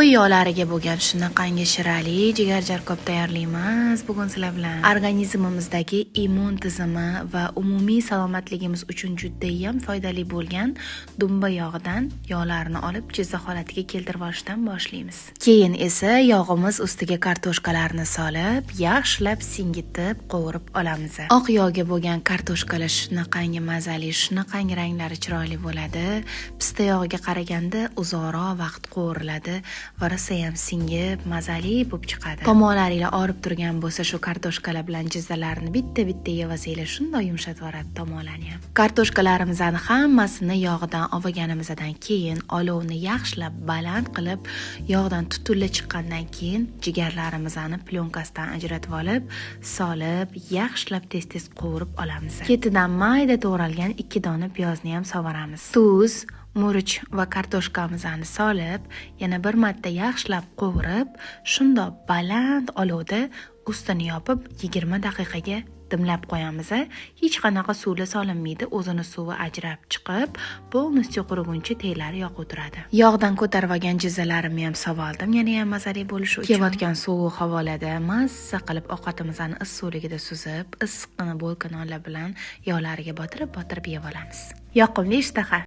Qo'y yog'lariga bo'lgan shunaqangi shirali jigarjar ko'p tayyorlaymiz. Bugun sizlar bilan organizmimizdagi immun tizimi va umumiy salomatligimiz uchun juda ham foydali bo'lgan dumba yog'idan yog'larni olib jizza holatiga keltirib olishdan boshlaymiz. Keyin esa yog'imiz ustiga kartoshkalarni solib, yaxshilab singitib qovurib olamiz. Oq yog'ga bo'lgan kartoshkalar shunaqangi mazali, shunaqangi ranglari chiroyli bo'ladi. Pista yog'iga qaraganda uzoqroq vaqt qovuriladi va rosa ham singib mazali bo'lib chiqadi. Tomonlariga orib turgan bo'lsa shu kartoshkalar bilan jizzalarni bitta-bitta yevasanglar shunday yumshatib yuboradi tomonlarni ham. Kartoshkalarimizni hammasini yog'idan olganimizdan keyin olovni yaxshilab baland qilib, yog'dan tutula chiqqandan keyin jigarlarimizni plyonkasidan ajratib olib, solib, yaxshilab tez-tez qovurib olamiz. Ketidan mayda to'g'ralgan 2 dona piyozni ham sovaramiz. Tuz, murch va kartoshkamizni solib, yana bir marta yaxshilab qovurib, shundoq baland olovda ustini yopib 20 daqiqaga dimlab qo'yamiz. Hech qanaqa suvli solinmaydi, o'zini suvi ajrab chiqib, polностью quriguncha teylari yoqib turadi. Yog'dan ko'tarib olgan jizzalarimni ham sovoldim, yana ham mazali bo'lishi uchun. Kelayotgan sovuq havolada mazza qilib ovqatimizni issiqligida suzib, issiqqina bo'lkan nonlar bilan yog'lariga botirib yeb olamiz. Yoqimli ishtaha.